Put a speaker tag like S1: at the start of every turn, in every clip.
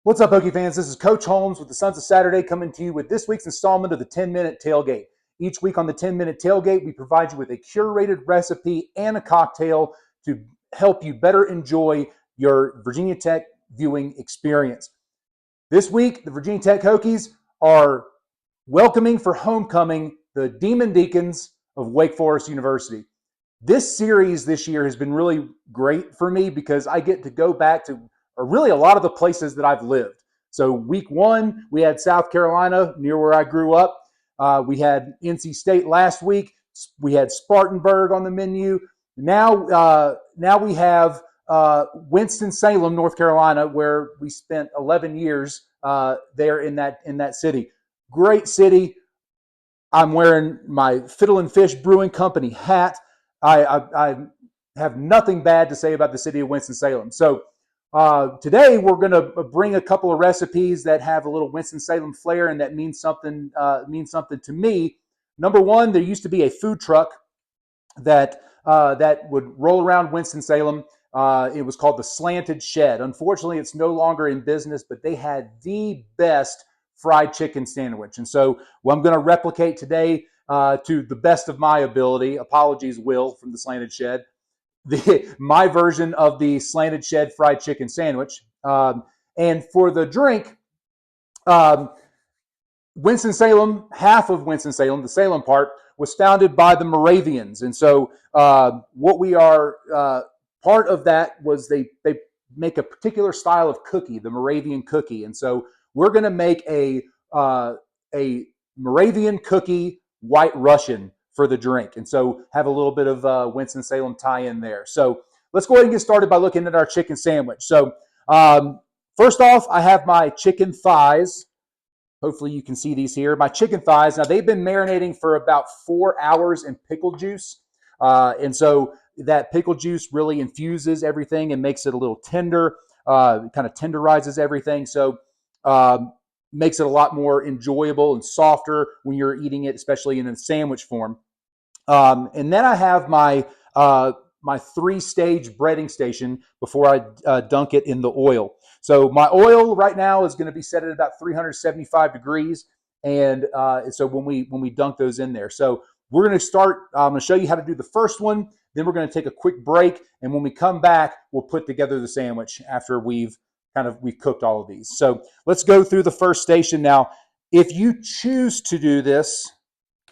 S1: What's up, Hokie fans? This is Coach Holmes with the Sons of Saturday coming to you with this week's installment of the 10-Minute Tailgate. Each week on the 10-Minute Tailgate, we provide you with a curated recipe and a cocktail to help you better enjoy your Virginia Tech viewing experience. This week, the Virginia Tech Hokies are welcoming for homecoming the Demon Deacons of Wake Forest University. This series this year has been really great for me because I get to go back to really a lot of the places that I've lived. So week one, we had South Carolina, near where I grew up. We had NC State last week. We had Spartanburg on the menu. Now we have Winston-Salem, North Carolina, where we spent 11 years there in that city. Great city. I'm wearing my Fiddle and Fish Brewing Company hat. I have nothing bad to say about the city of Winston-Salem. So today we're going to bring a couple of recipes that have a little Winston-Salem flair and that means something to me. Number one, there used to be a food truck that would roll around Winston-Salem. It was called the Slanted Shed. Unfortunately, it's no longer in business, but they had the best fried chicken sandwich. And so what I'm going to replicate today to the best of my ability, apologies, Will, from the Slanted Shed, my version of the Slanted Shed fried chicken sandwich. And for the drink, Winston-Salem, half of Winston-Salem, the Salem part, was founded by the Moravians. And so what we are, part of that was they make a particular style of cookie, the Moravian cookie. And so we're going to make a Moravian cookie White Russian for the drink. And so have a little bit of Winston-Salem tie-in there. So let's go ahead and get started by looking at our chicken sandwich. So first off, I have my chicken thighs. Hopefully you can see these here. My chicken thighs. Now, they've been marinating for about 4 hours in pickle juice. And so that pickle juice really infuses everything and makes it a little tender, kind of tenderizes everything. So makes it a lot more enjoyable and softer when you're eating it, especially in a sandwich form. And then I have my 3-stage breading station before I dunk it in the oil. So my oil right now is going to be set at about 375 degrees. And so when we dunk those in there. So we're going to start, I'm going to show you how to do the first one. Then we're going to take a quick break. And when we come back, we'll put together the sandwich after we've cooked all of these. So let's go through the first station. Now, if you choose to do this,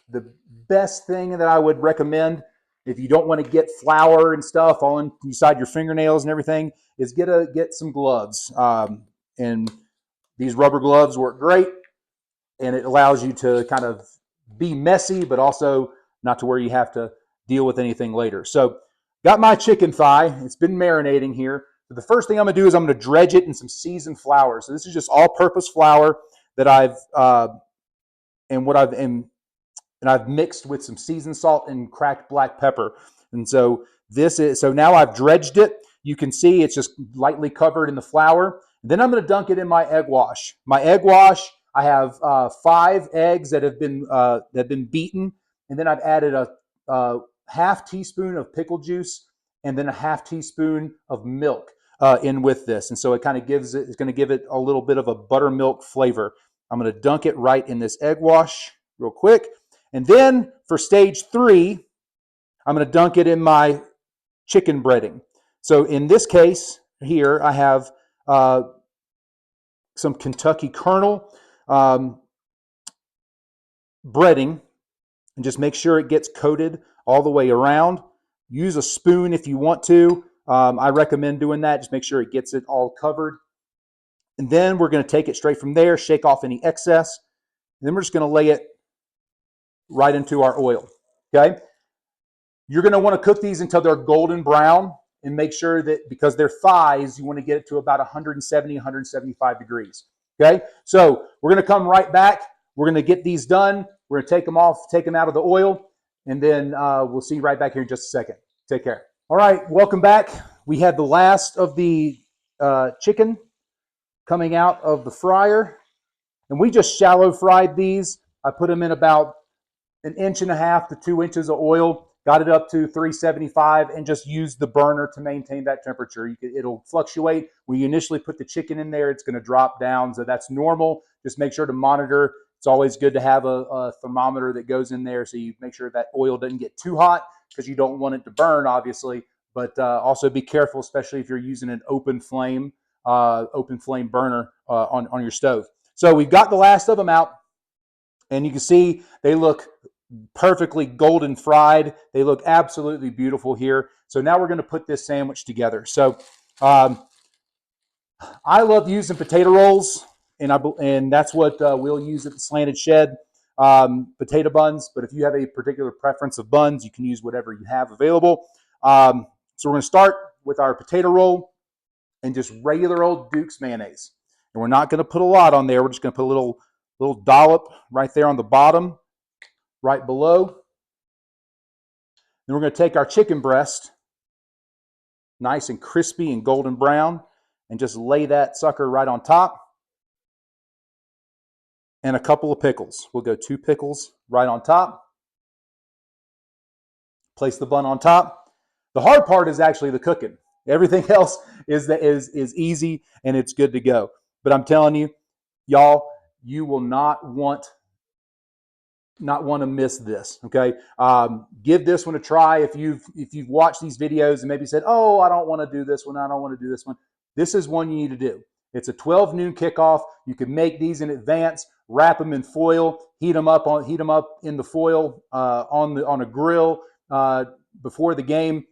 S1: the best thing that I would recommend, if you don't want to get flour and stuff all inside your fingernails and everything, is get some gloves. And these rubber gloves work great, and it allows you to kind of be messy, but also not to where you have to deal with anything later. So got my chicken thigh. It's been marinating here. So the first thing I'm going to do is I'm going to dredge it in some seasoned flour. So this is just all-purpose flour that I've mixed with some seasoned salt and cracked black pepper. And so now I've dredged it. You can see it's just lightly covered in the flour. And then I'm going to dunk it in my egg wash. My egg wash, I have 5 eggs that have been beaten, and then I've added a half teaspoon of pickle juice and then a half teaspoon of milk in with this. And so it's going to give it a little bit of a buttermilk flavor. I'm going to dunk it right in this egg wash real quick. And then for stage 3, I'm going to dunk it in my chicken breading. So in this case here, I have some Kentucky Colonel breading, and just make sure it gets coated all the way around. Use a spoon if you want to. I recommend doing that. Just make sure it gets it all covered. And then we're going to take it straight from there, shake off any excess. And then we're just going to lay it right into our oil. Okay? You're going to want to cook these until they're golden brown, and make sure that because they're thighs, you want to get it to about 170, 175 degrees. Okay? So we're going to come right back. We're going to get these done. We're going to take them out of the oil, and then we'll see you right back here in just a second. Take care. All right, welcome back. We had the last of the chicken coming out of the fryer, and we just shallow fried these. I put them in about 1.5 to 2 inches of oil, got it up to 375, and just use the burner to maintain that temperature. It'll fluctuate. When you initially put the chicken in there, it's going to drop down, so that's normal. Just make sure to monitor. It's always good to have a thermometer that goes in there, so you make sure that oil doesn't get too hot, because you don't want it to burn, obviously. But also be careful, especially if you're using an open flame burner on your stove. So we've got the last of them out, and you can see they look perfectly golden fried. They look absolutely beautiful here. So now we're going to put this sandwich together. So I love using potato rolls, and that's what we'll use at the Slanted Shed, potato buns. But if you have a particular preference of buns, you can use whatever you have available. So we're going to start with our potato roll and just regular old Duke's mayonnaise. And we're not going to put a lot on there. We're just going to put a little dollop right there on the bottom, right below. Then we're going to take our chicken breast, nice and crispy and golden brown, and just lay that sucker right on top. And a couple of pickles. We'll go 2 pickles right on top. Place the bun on top. The hard part is actually the cooking. Everything else is easy, and it's good to go. But I'm telling you, y'all, you will not want to miss this. Okay, give this one a try. If you've watched these videos and maybe said, "Oh, I don't want to do this one. I don't want to do this one." This is one you need to do. It's a 12 noon kickoff. You can make these in advance, wrap them in foil, heat them up in the foil on a grill before the game.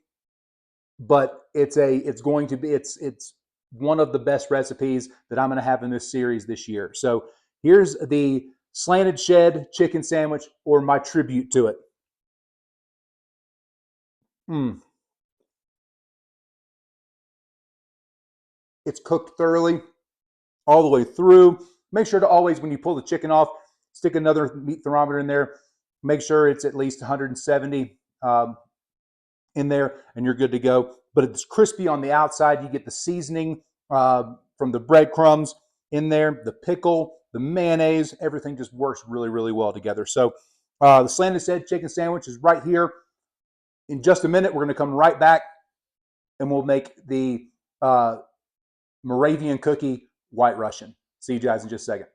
S1: But it's one of the best recipes that I'm going to have in this series this year. So here's the Slanted Shed chicken sandwich, or my tribute to it. It's cooked thoroughly all the way through. Make sure to always, when you pull the chicken off, stick another meat thermometer in there. Make sure it's at least 170 in there, and you're good to go. But it's crispy on the outside. You get the seasoning from the breadcrumbs in there, the pickle, the mayonnaise, everything just works really, really well together. So the Slanted Shed chicken sandwich is right here. In just a minute, we're going to come right back, and we'll make the Moravian cookie White Russian. See you guys in just a second.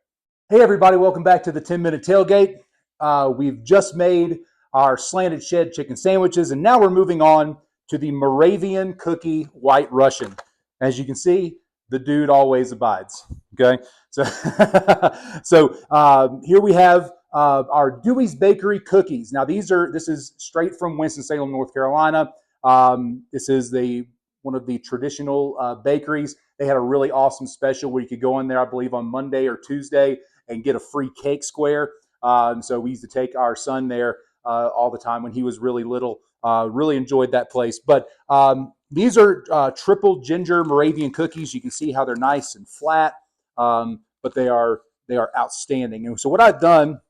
S1: Hey, everybody. Welcome back to the 10-minute tailgate. We've just made our Slanted Shed chicken sandwiches, and now we're moving on to the Moravian cookie White Russian. As you can see, the dude always abides. Okay, so here we have our Dewey's Bakery cookies. Now this is straight from Winston-Salem, North Carolina. This is one of the traditional bakeries. They had a really awesome special where you could go in there, I believe, on Monday or Tuesday and get a free cake square. So we used to take our son there all the time when he was really little. Really enjoyed that place. But these are triple ginger Moravian cookies. You can see how they're nice and flat, but they are outstanding. And so what I've done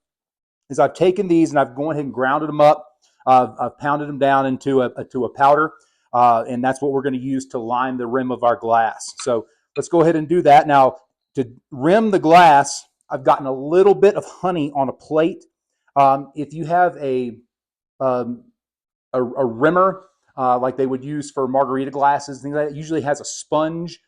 S1: is I've taken these and I've gone ahead and grounded them up. I've pounded them down into a powder, and that's what we're going to use to line the rim of our glass. So let's go ahead and do that. Now, to rim the glass, I've gotten a little bit of honey on a plate. If you have a rimmer like they would use for margarita glasses, things like that, it usually has a sponge,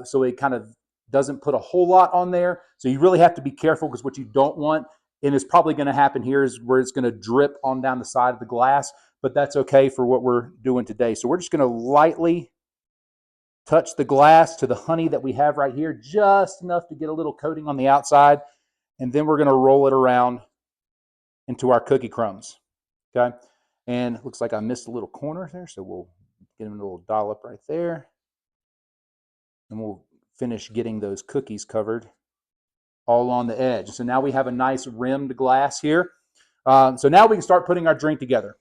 S1: so it kind of doesn't put a whole lot on there. So you really have to be careful, because what you don't want, and it's probably going to happen here, is where it's going to drip on down the side of the glass, but that's okay for what we're doing today. So we're just going to lightly touch the glass to the honey that we have right here, just enough to get a little coating on the outside, and then we're going to roll it around into our cookie crumbs. Okay, and it looks like I missed a little corner there, so we'll get them a little dollop right there, and we'll finish getting those cookies covered all on the edge. So now we have a nice rimmed glass here. So now we can start putting our drink together.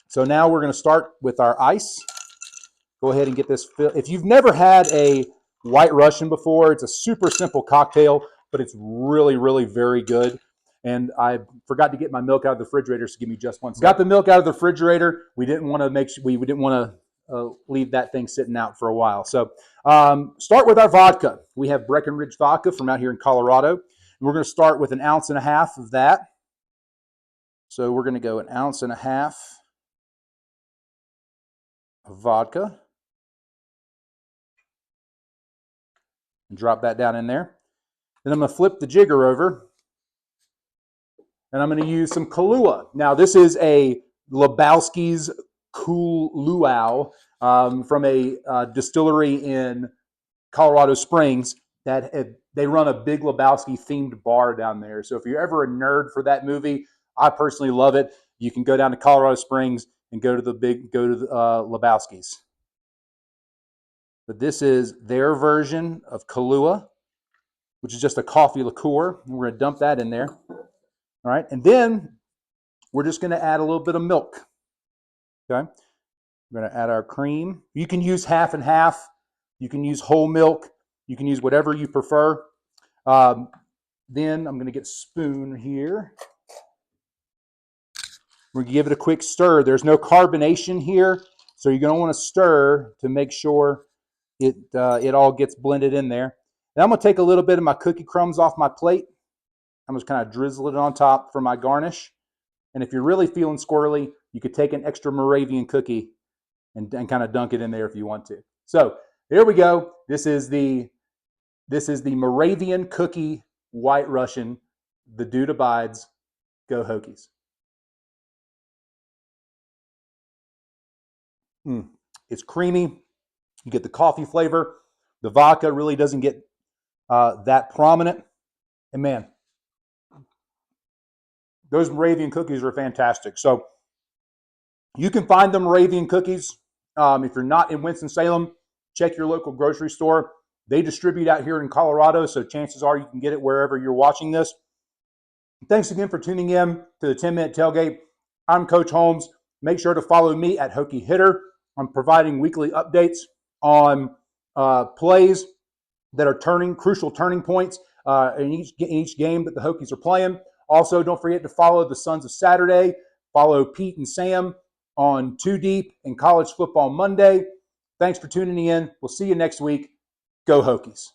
S1: So now we're going to start with our ice. Go ahead and get this filled. If you've never had a White Russian before, it's a super simple cocktail, but it's really, really very good. And I forgot to get my milk out of the refrigerator, so give me just one second. Got the milk out of the refrigerator. We didn't want to leave that thing sitting out for a while. So start with our vodka. We have Breckenridge vodka from out here in Colorado. And we're going to start with 1.5 ounces of that. So we're going to go 1.5 ounces. of vodka. And drop that down in there. Then I'm going to flip the jigger over, and I'm going to use some Kahlua. Now, this is a Lebowski's Cool Luau from a distillery in Colorado Springs that they run a Big Lebowski themed bar down there. So if you're ever a nerd for that movie, I personally love it. You can go down to Colorado Springs and go to the Lebowski's. But this is their version of Kahlua, which is just a coffee liqueur. We're going to dump that in there. All right, and then we're just going to add a little bit of milk. Okay, we're going to add our cream. You can use half and half. You can use whole milk. You can use whatever you prefer. Then I'm going to get a spoon here. We're going to give it a quick stir. There's no carbonation here, so you're going to want to stir to make sure it all gets blended in there. Now I'm going to take a little bit of my cookie crumbs off my plate. I'm just kind of drizzle it on top for my garnish. And if you're really feeling squirrely, you could take an extra Moravian cookie and kind of dunk it in there if you want to. So there we go. This is the Moravian cookie White Russian. The dude abides. Go Hokies. It's creamy. You get the coffee flavor. The vodka really doesn't get that prominent. And man, those Moravian cookies are fantastic. So you can find the Moravian cookies. If you're not in Winston-Salem, check your local grocery store. They distribute out here in Colorado, so chances are you can get it wherever you're watching this. Thanks again for tuning in to the 10-Minute Tailgate. I'm Coach Holmes. Make sure to follow me at Hokie Hitter. I'm providing weekly updates on plays that are crucial turning points in each game that the Hokies are playing. Also, don't forget to follow the Sons of Saturday. Follow Pete and Sam on Two Deep and College Football Monday. Thanks for tuning in. We'll see you next week. Go Hokies.